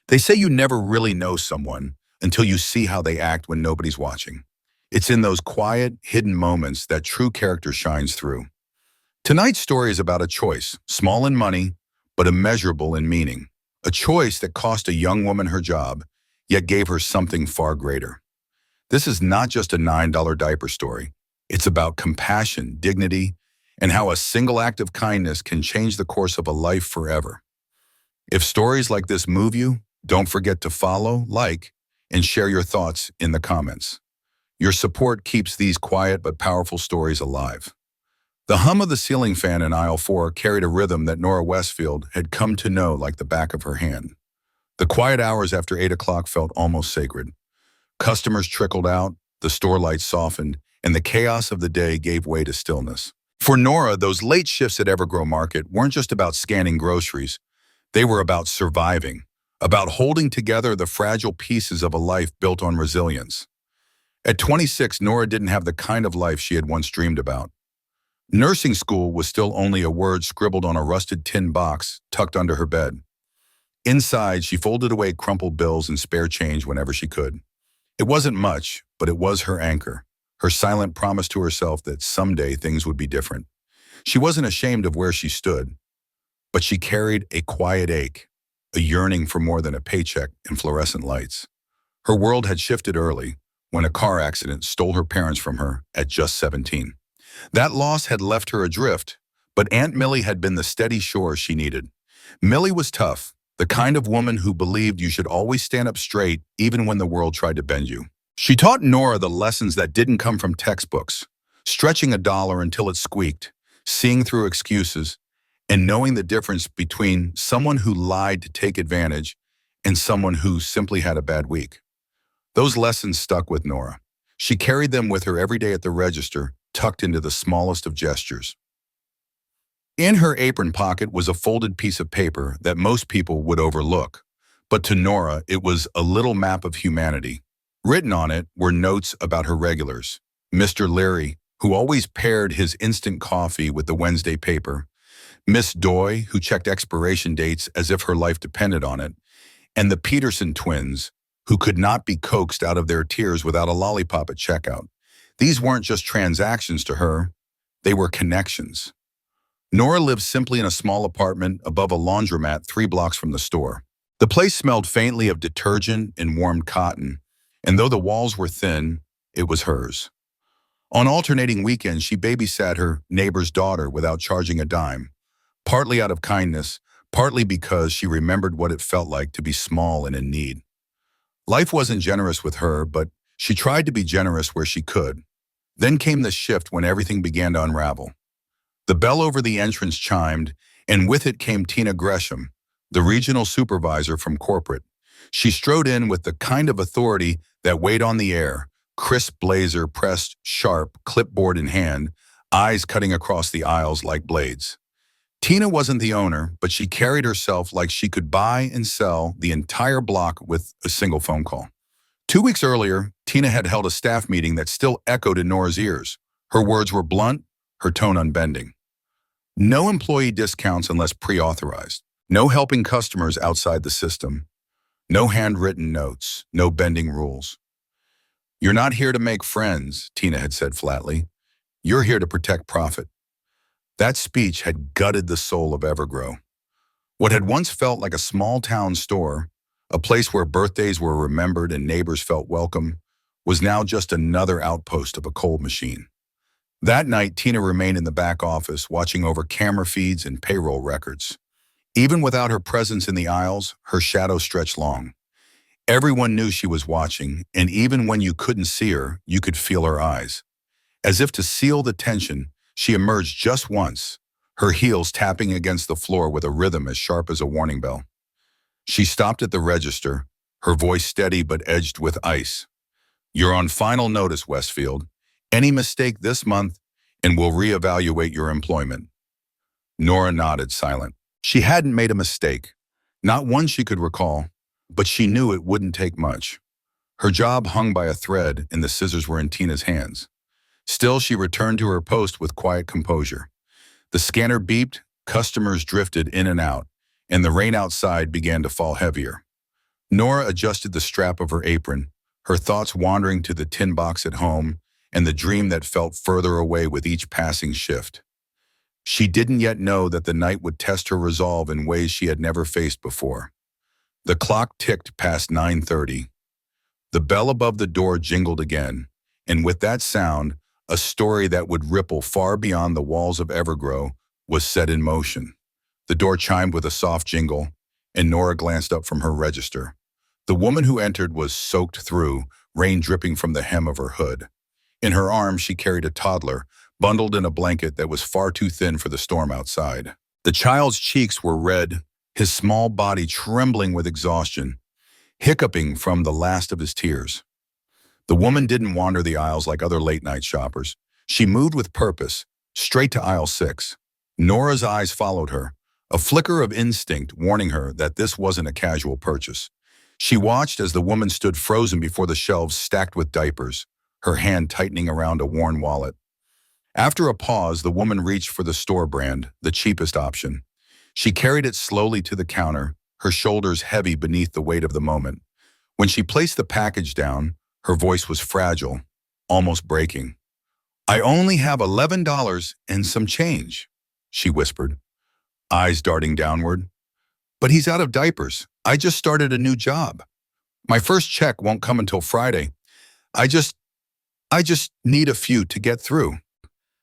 They say you never really know someone until you see how they act when nobody's watching. It's in those quiet, hidden moments that true character shines through. Tonight's story is about a choice, small in money, but immeasurable in meaning. A choice that cost a young woman her job, yet gave her something far greater. This is not just a $9 diaper story. It's about compassion, dignity, and how a single act of kindness can change the course of a life forever. If stories like this move you, don't forget to follow, like, and share your thoughts in the comments. Your support keeps these quiet but powerful stories alive. The hum of the ceiling fan in aisle 4 carried a rhythm that Nora Westfield had come to know like the back of her hand. The quiet hours after 8 o'clock felt almost sacred. Customers trickled out, the store lights softened, and the chaos of the day gave way to stillness. For Nora, those late shifts at Evergrow Market weren't just about scanning groceries. They were about surviving, about holding together the fragile pieces of a life built on resilience. At 26, Nora didn't have the kind of life she had once dreamed about. Nursing school was still only a word scribbled on a rusted tin box tucked under her bed. Inside, she folded away crumpled bills and spare change whenever she could. It wasn't much, but it was her anchor, her silent promise to herself that someday things would be different. She wasn't ashamed of where she stood, but she carried a quiet ache, a yearning for more than a paycheck and fluorescent lights. Her world had shifted early, when a car accident stole her parents from her at just 17. That loss had left her adrift, but Aunt Millie had been the steady shore she needed. Millie was tough, the kind of woman who believed you should always stand up straight even when the world tried to bend you. She taught Nora the lessons that didn't come from textbooks, stretching a dollar until it squeaked, seeing through excuses, and knowing the difference between someone who lied to take advantage and someone who simply had a bad week. Those lessons stuck with Nora. She carried them with her every day at the register, tucked into the smallest of gestures. In her apron pocket was a folded piece of paper that most people would overlook, but to Nora it was a little map of humanity. Written on it were notes about her regulars, Mr. Leary, who always paired his instant coffee with the Wednesday paper, Miss Doy, who checked expiration dates as if her life depended on it, and the Peterson twins, who could not be coaxed out of their tears without a lollipop at checkout. These weren't just transactions to her, they were connections. Nora lived simply in a small apartment above a laundromat 3 blocks from the store. The place smelled faintly of detergent and warmed cotton, and though the walls were thin, it was hers. On alternating weekends, she babysat her neighbor's daughter without charging a dime, partly out of kindness, partly because she remembered what it felt like to be small and in need. Life wasn't generous with her, but she tried to be generous where she could. Then came the shift when everything began to unravel. The bell over the entrance chimed, and with it came Tina Gresham, the regional supervisor from corporate. She strode in with the kind of authority that weighed on the air, crisp blazer pressed sharp, clipboard in hand, eyes cutting across the aisles like blades. Tina wasn't the owner, but she carried herself like she could buy and sell the entire block with a single phone call. 2 weeks earlier, Tina had held a staff meeting that still echoed in Nora's ears. Her words were blunt, her tone unbending. No employee discounts unless pre-authorized. No helping customers outside the system. No handwritten notes. No bending rules. "You're not here to make friends," Tina had said flatly. "You're here to protect profit." That speech had gutted the soul of Evergrow. What had once felt like a small-town store, a place where birthdays were remembered and neighbors felt welcome, was now just another outpost of a cold machine. That night, Tina remained in the back office, watching over camera feeds and payroll records. Even without her presence in the aisles, her shadow stretched long. Everyone knew she was watching, and even when you couldn't see her, you could feel her eyes. As if to seal the tension, she emerged just once, her heels tapping against the floor with a rhythm as sharp as a warning bell. She stopped at the register, her voice steady but edged with ice. "You're on final notice, Westfield. Any mistake this month, and we'll reevaluate your employment." Nora nodded, silent. She hadn't made a mistake, not one she could recall, but she knew it wouldn't take much. Her job hung by a thread, and the scissors were in Tina's hands. Still, she returned to her post with quiet composure. The scanner beeped, customers drifted in and out, and the rain outside began to fall heavier. Nora adjusted the strap of her apron, her thoughts wandering to the tin box at home and the dream that felt further away with each passing shift. She didn't yet know that the night would test her resolve in ways she had never faced before. The clock ticked past 9:30. The bell above the door jingled again, and with that sound, a story that would ripple far beyond the walls of Evergrow was set in motion. The door chimed with a soft jingle, and Nora glanced up from her register. The woman who entered was soaked through, rain dripping from the hem of her hood. In her arms, she carried a toddler, bundled in a blanket that was far too thin for the storm outside. The child's cheeks were red, his small body trembling with exhaustion, hiccuping from the last of his tears. The woman didn't wander the aisles like other late-night shoppers. She moved with purpose, straight to aisle 6. Nora's eyes followed her, a flicker of instinct warning her that this wasn't a casual purchase. She watched as the woman stood frozen before the shelves stacked with diapers, her hand tightening around a worn wallet. After a pause, the woman reached for the store brand, the cheapest option. She carried it slowly to the counter, her shoulders heavy beneath the weight of the moment. When she placed the package down, her voice was fragile, almost breaking. "I only have $11 and some change," she whispered, eyes darting downward. "But he's out of diapers. I just started a new job. My first check won't come until Friday. I just need a few to get through."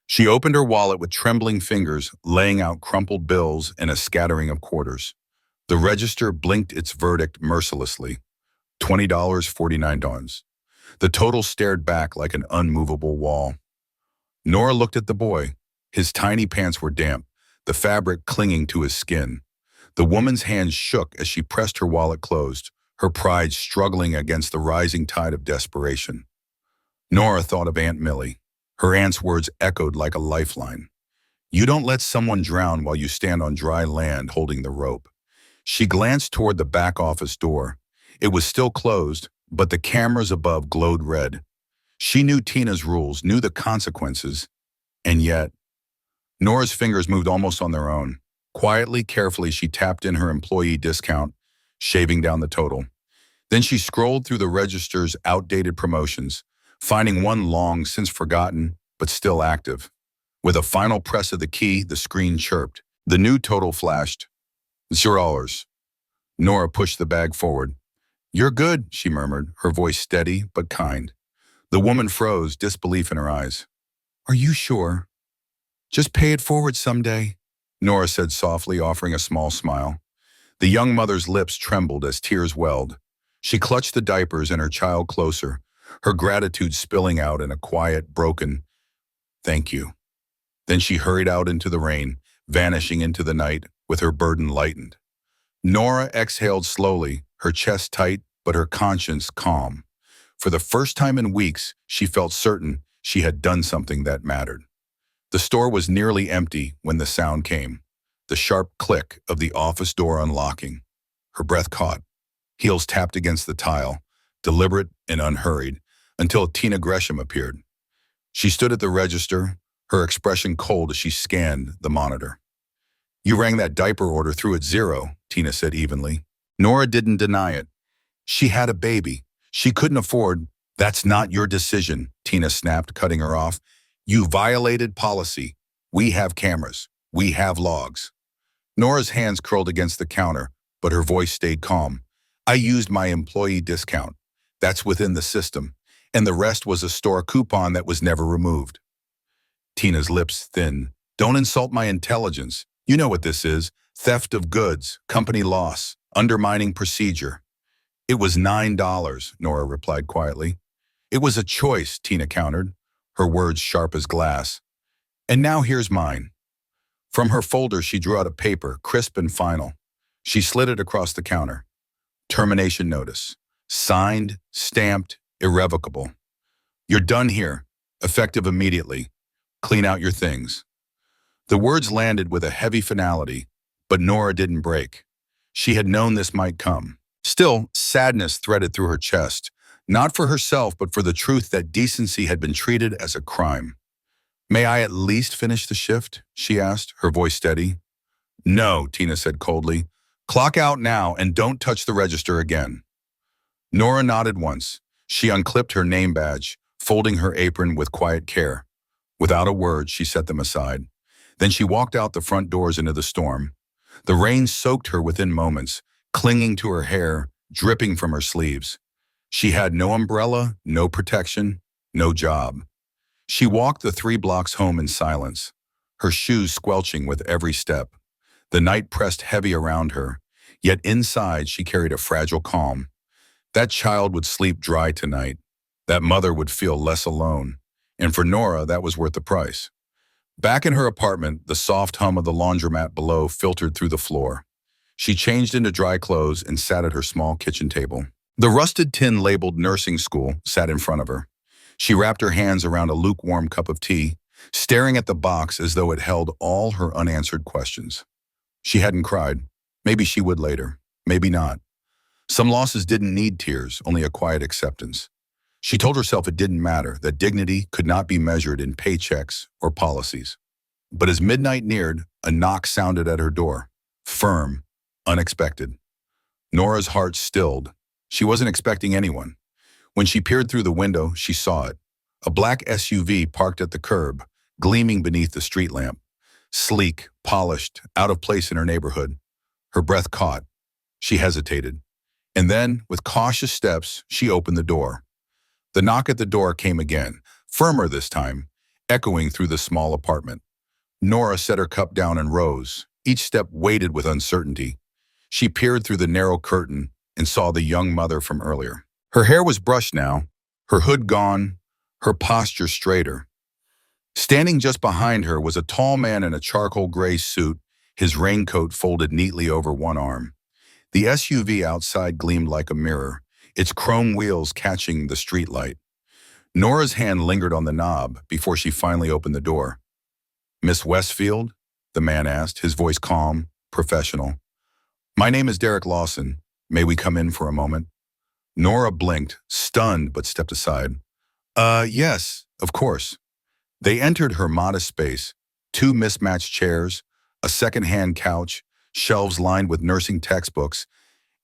She opened her wallet with trembling fingers, laying out crumpled bills and a scattering of quarters. The register blinked its verdict mercilessly. $20.49. The total stared back like an unmovable wall. Nora looked at the boy. His tiny pants were damp, the fabric clinging to his skin. The woman's hands shook as she pressed her wallet closed, her pride struggling against the rising tide of desperation. Nora thought of Aunt Millie. Her aunt's words echoed like a lifeline. "You don't let someone drown while you stand on dry land holding the rope." She glanced toward the back office door. It was still closed, but the cameras above glowed red. She knew Tina's rules, knew the consequences, and yet Nora's fingers moved almost on their own. Quietly, carefully, she tapped in her employee discount, shaving down the total. Then she scrolled through the register's outdated promotions, finding one long since forgotten, but still active. With a final press of the key, the screen chirped. The new total flashed. $0. Nora pushed the bag forward. "You're good," she murmured, her voice steady but kind. The woman froze, disbelief in her eyes. "Are you sure? Just pay it forward someday," Nora said softly, offering a small smile. The young mother's lips trembled as tears welled. She clutched the diapers and her child closer, her gratitude spilling out in a quiet, broken, "Thank you." Then she hurried out into the rain, vanishing into the night with her burden lightened. Nora exhaled slowly, her chest tight, but her conscience calm. For the first time in weeks, she felt certain she had done something that mattered. The store was nearly empty when the sound came, the sharp click of the office door unlocking. Her breath caught. Heels tapped against the tile, deliberate and unhurried, until Tina Gresham appeared. She stood at the register, her expression cold as she scanned the monitor. "You rang that diaper order through at 0, Tina said evenly. Nora didn't deny it. She had a baby. She couldn't afford. "That's not your decision," Tina snapped, cutting her off. "You violated policy. We have cameras. We have logs." Nora's hands curled against the counter, but her voice stayed calm. "I used my employee discount. That's within the system. And the rest was a store coupon that was never removed." Tina's lips thinned. "Don't insult my intelligence. You know what this is. Theft of goods, company loss, undermining procedure." "It was $9, Nora replied quietly. "It was a choice," Tina countered, her words sharp as glass. "And now here's mine." From her folder, she drew out a paper, crisp and final. She slid it across the counter. "Termination notice. Signed, stamped, irrevocable. You're done here. Effective immediately. Clean out your things." The words landed with a heavy finality, but Nora didn't break. She had known this might come. Still, sadness threaded through her chest, not for herself, but for the truth that decency had been treated as a crime. "May I at least finish the shift?" she asked, her voice steady. "No," Tina said coldly. "Clock out now and don't touch the register again." Nora nodded once. She unclipped her name badge, folding her apron with quiet care. Without a word, she set them aside. Then she walked out the front doors into the storm. The rain soaked her within moments, clinging to her hair, dripping from her sleeves. She had no umbrella, no protection, no job. She walked the 3 blocks home in silence, her shoes squelching with every step. The night pressed heavy around her, yet inside she carried a fragile calm. That child would sleep dry tonight. That mother would feel less alone. And for Nora, that was worth the price. Back in her apartment, the soft hum of the laundromat below filtered through the floor. She changed into dry clothes and sat at her small kitchen table. The rusted tin labeled nursing school sat in front of her. She wrapped her hands around a lukewarm cup of tea, staring at the box as though it held all her unanswered questions. She hadn't cried. Maybe she would later. Maybe not. Some losses didn't need tears, only a quiet acceptance. She told herself it didn't matter, that dignity could not be measured in paychecks or policies. But as midnight neared, a knock sounded at her door. Firm, unexpected. Nora's heart stilled. She wasn't expecting anyone. When she peered through the window, she saw it. A black SUV parked at the curb, gleaming beneath the street lamp. Sleek, polished, out of place in her neighborhood. Her breath caught. She hesitated. And then, with cautious steps, she opened the door. The knock at the door came again, firmer this time, echoing through the small apartment. Nora set her cup down and rose, each step weighted with uncertainty. She peered through the narrow curtain and saw the young mother from earlier. Her hair was brushed now, her hood gone, her posture straighter. Standing just behind her was a tall man in a charcoal gray suit, his raincoat folded neatly over one arm. The SUV outside gleamed like a mirror, its chrome wheels catching the streetlight. Nora's hand lingered on the knob before she finally opened the door. "Miss Westfield?" the man asked, his voice calm, professional. "My name is Derek Lawson. May we come in for a moment?" Nora blinked, stunned, but stepped aside. Yes, of course." They entered her modest space, 2 mismatched chairs, a second-hand couch, shelves lined with nursing textbooks,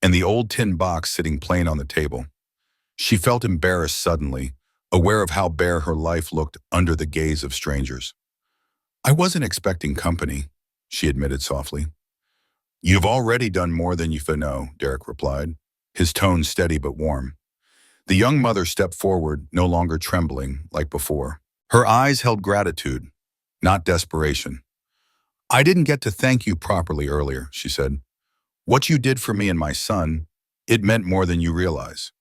and the old tin box sitting plain on the table. She felt embarrassed suddenly, aware of how bare her life looked under the gaze of strangers. "I wasn't expecting company," she admitted softly. "You've already done more than you know," Derek replied, his tone steady but warm. The young mother stepped forward, no longer trembling like before. Her eyes held gratitude, not desperation. "I didn't get to thank you properly earlier," she said. "What you did for me and my son, it meant more than you realize."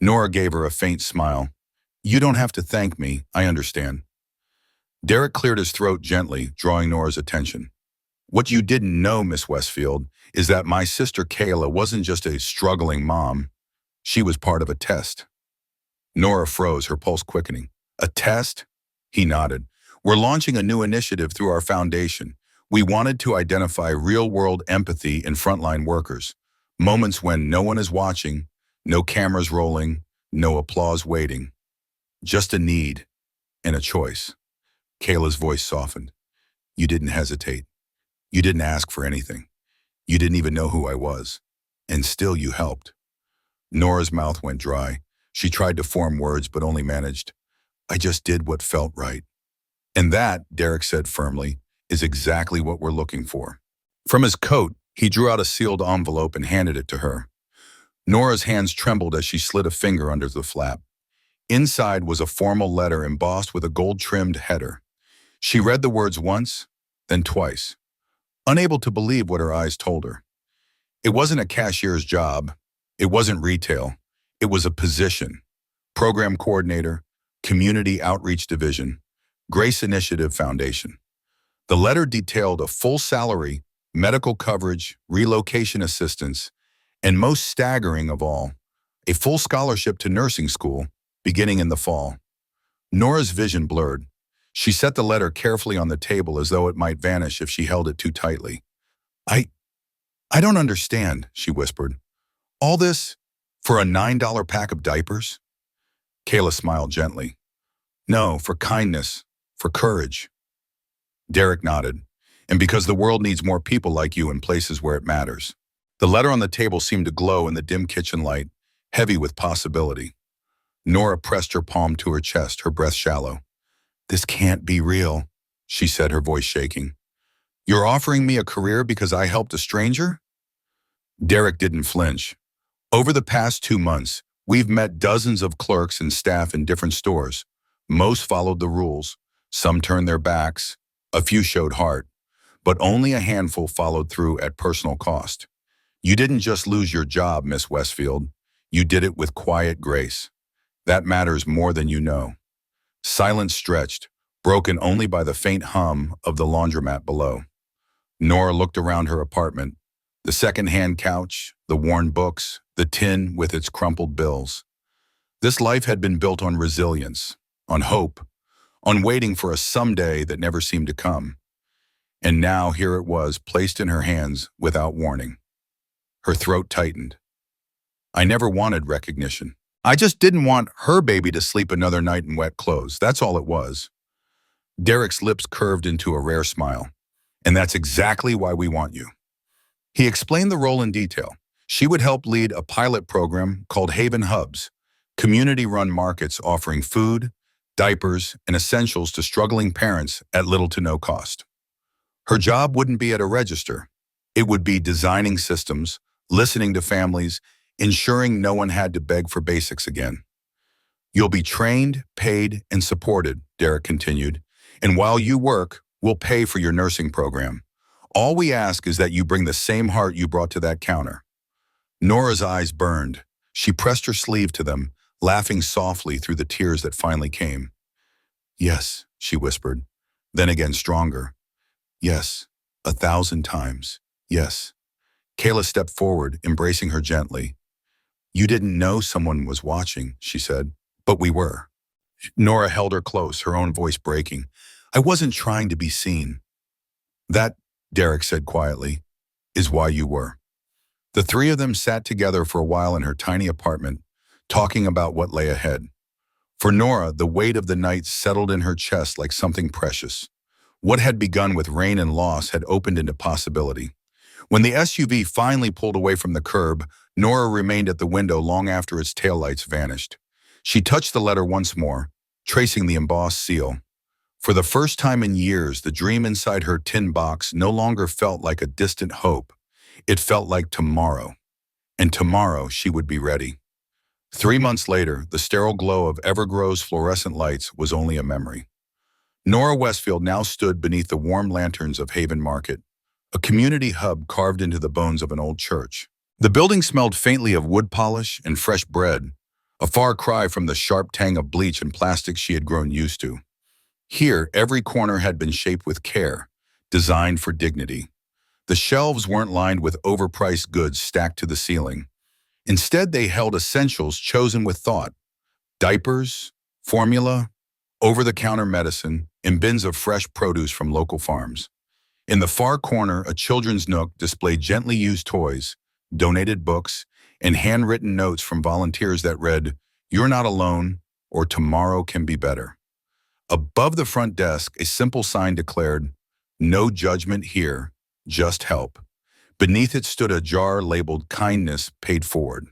Nora gave her a faint smile. "You don't have to thank me, I understand." Derek cleared his throat gently, drawing Nora's attention. "What you didn't know, Miss Westfield, is that my sister Kayla wasn't just a struggling mom. She was part of a test." Nora froze, her pulse quickening. "A test?" He nodded. "We're launching a new initiative through our foundation. We wanted to identify real-world empathy in frontline workers, moments when no one is watching, no cameras rolling, no applause waiting. Just a need and a choice." Kayla's voice softened. "You didn't hesitate. You didn't ask for anything. You didn't even know who I was. And still you helped." Nora's mouth went dry. She tried to form words but only managed, "I just did what felt right." "And that," Derek said firmly, "is exactly what we're looking for." From his coat, he drew out a sealed envelope and handed it to her. Nora's hands trembled as she slid a finger under the flap. Inside was a formal letter embossed with a gold-trimmed header. She read the words once, then twice, unable to believe what her eyes told her. It wasn't a cashier's job. It wasn't retail. It was a position. Program coordinator, Community Outreach Division, Grace Initiative Foundation. The letter detailed a full salary, medical coverage, relocation assistance, and most staggering of all, a full scholarship to nursing school beginning in the fall. Nora's vision blurred. She set the letter carefully on the table as though it might vanish if she held it too tightly. I don't understand," she whispered. "All this for a $9 pack of diapers?" Kayla smiled gently. "No, for kindness, for courage." Derek nodded. "And because the world needs more people like you in places where it matters." The letter on the table seemed to glow in the dim kitchen light, heavy with possibility. Nora pressed her palm to her chest, her breath shallow. "This can't be real," she said, her voice shaking. "You're offering me a career because I helped a stranger?" Derek didn't flinch. "Over the past 2 months, we've met dozens of clerks and staff in different stores. Most followed the rules. Some turned their backs. A few showed heart. But only a handful followed through at personal cost. You didn't just lose your job, Miss Westfield. You did it with quiet grace. That matters more than you know." Silence stretched, broken only by the faint hum of the laundromat below. Nora looked around her apartment. The second-hand couch, the worn books, the tin with its crumpled bills. This life had been built on resilience, on hope, on waiting for a someday that never seemed to come. And now here it was, placed in her hands without warning. Her throat tightened. "I never wanted recognition. I just didn't want her baby to sleep another night in wet clothes. That's all it was." Derek's lips curved into a rare smile. "And that's exactly why we want you." He explained the role in detail. She would help lead a pilot program called Haven Hubs, community-run markets offering food, diapers, and essentials to struggling parents at little to no cost. Her job wouldn't be at a register. It would be designing systems, listening to families, ensuring no one had to beg for basics again. "You'll be trained, paid, and supported," Derek continued. "And while you work, we'll pay for your nursing program. All we ask is that you bring the same heart you brought to that counter." Nora's eyes burned. She pressed her sleeve to them, laughing softly through the tears that finally came. "Yes," she whispered, then again stronger. "Yes, 1,000 times. Yes." Kayla stepped forward, embracing her gently. "You didn't know someone was watching," she said, "but we were." Nora held her close, her own voice breaking. "I wasn't trying to be seen." "That," Derek said quietly, "is why you were." The three of them sat together for a while in her tiny apartment, talking about what lay ahead. For Nora, the weight of the night settled in her chest like something precious. What had begun with rain and loss had opened into possibility. When the SUV finally pulled away from the curb, Nora remained at the window long after its taillights vanished. She touched the letter once more, tracing the embossed seal. For the first time in years, the dream inside her tin box no longer felt like a distant hope. It felt like tomorrow. And tomorrow she would be ready. 3 months later, the sterile glow of Evergrow's fluorescent lights was only a memory. Nora Westfield now stood beneath the warm lanterns of Haven Market, a community hub carved into the bones of an old church. The building smelled faintly of wood polish and fresh bread, a far cry from the sharp tang of bleach and plastic she had grown used to. Here, every corner had been shaped with care, designed for dignity. The shelves weren't lined with overpriced goods stacked to the ceiling. Instead, they held essentials chosen with thought: diapers, formula, over-the-counter medicine, and bins of fresh produce from local farms. In the far corner, a children's nook displayed gently used toys, donated books, and handwritten notes from volunteers that read, "You're not alone," or "Tomorrow can be better." Above the front desk, a simple sign declared, "No judgment here, just help." Beneath it stood a jar labeled "Kindness Paid Forward."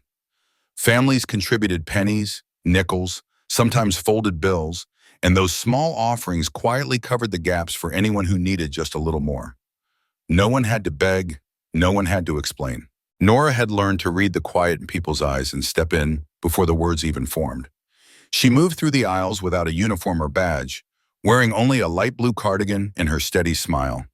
Families contributed pennies, nickels, sometimes folded bills, and those small offerings quietly covered the gaps for anyone who needed just a little more. No one had to beg, no one had to explain. Nora had learned to read the quiet in people's eyes and step in before the words even formed. She moved through the aisles without a uniform or badge, wearing only a light blue cardigan and her steady smile.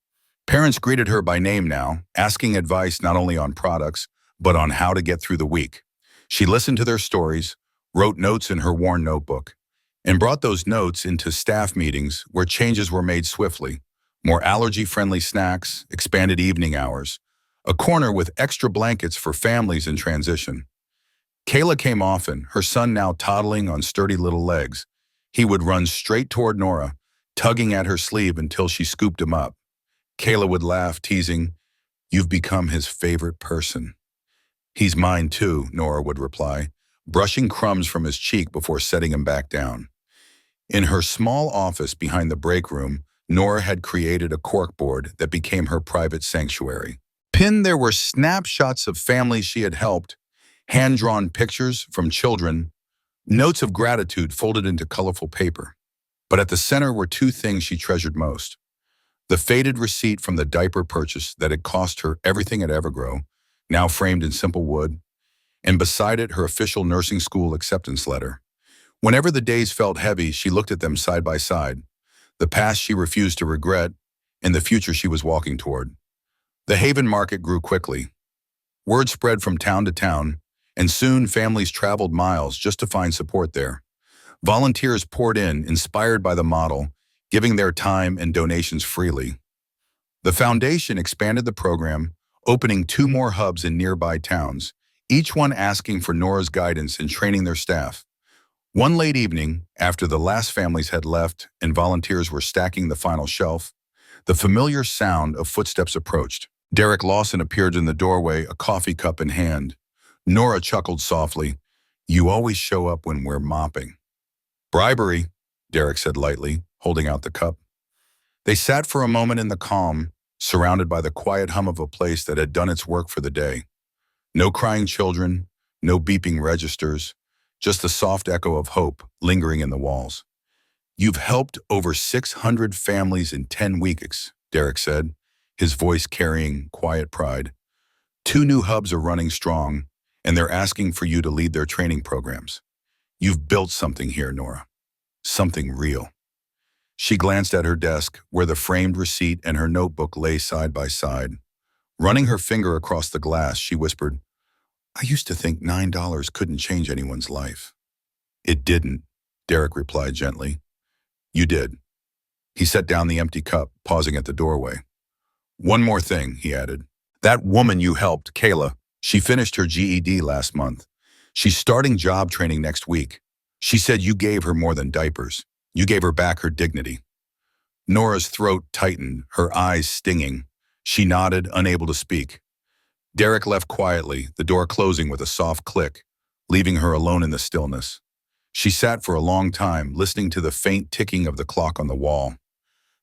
Parents greeted her by name now, asking advice not only on products, but on how to get through the week. She listened to their stories, wrote notes in her worn notebook, and brought those notes into staff meetings where changes were made swiftly. More allergy-friendly snacks, expanded evening hours, a corner with extra blankets for families in transition. Kayla came often, her son now toddling on sturdy little legs. He would run straight toward Nora, tugging at her sleeve until she scooped him up. Kayla would laugh, teasing, "You've become his favorite person." "He's mine too," Nora would reply, brushing crumbs from his cheek before setting him back down. In her small office behind the break room, Nora had created a corkboard that became her private sanctuary. Pinned there were snapshots of families she had helped, hand-drawn pictures from children, notes of gratitude folded into colorful paper. But at the center were two things she treasured most: the faded receipt from the diaper purchase that had cost her everything at Evergrow, now framed in simple wood, and beside it her official nursing school acceptance letter. Whenever the days felt heavy, she looked at them side by side, the past she refused to regret, and the future she was walking toward. The Haven market grew quickly. Word spread from town to town, and soon families traveled miles just to find support there. Volunteers poured in, inspired by the model, giving their time and donations freely. The foundation expanded the program, opening 2 more hubs in nearby towns, each one asking for Nora's guidance in training their staff. One late evening, after the last families had left and volunteers were stacking the final shelf, the familiar sound of footsteps approached. Derek Lawson appeared in the doorway, a coffee cup in hand. Nora chuckled softly. "You always show up when we're mopping." "Bribery," Derek said lightly, holding out the cup. They sat for a moment in the calm, surrounded by the quiet hum of a place that had done its work for the day. No crying children, no beeping registers, just the soft echo of hope lingering in the walls. "You've helped over 600 families in 10 weeks," Derek said, his voice carrying quiet pride. "2 new hubs are running strong, and they're asking for you to lead their training programs. You've built something here, Nora. Something real." She glanced at her desk, where the framed receipt and her notebook lay side by side. Running her finger across the glass, she whispered, "I used to think $9 couldn't change anyone's life." "It didn't," Derek replied gently. "You did." He set down the empty cup, pausing at the doorway. "One more thing," he added. "That woman you helped, Kayla, she finished her GED last month. She's starting job training next week. She said you gave her more than diapers. You gave her back her dignity." Nora's throat tightened, her eyes stinging. She nodded, unable to speak. Derek left quietly, the door closing with a soft click, leaving her alone in the stillness. She sat for a long time, listening to the faint ticking of the clock on the wall.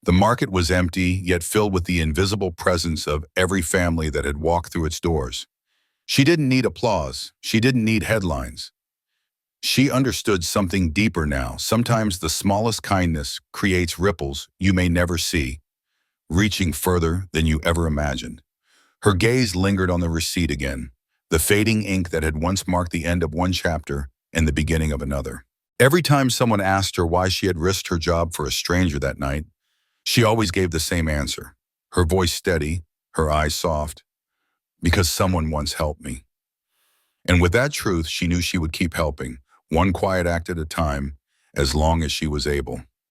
The market was empty, yet filled with the invisible presence of every family that had walked through its doors. She didn't need applause. She didn't need headlines. She understood something deeper now. Sometimes the smallest kindness creates ripples you may never see, reaching further than you ever imagined. Her gaze lingered on the receipt again, the fading ink that had once marked the end of one chapter and the beginning of another. Every time someone asked her why she had risked her job for a stranger that night, she always gave the same answer, her voice steady, her eyes soft. "Because someone once helped me." And with that truth, she knew she would keep helping, one quiet act at a time, as long as she was able.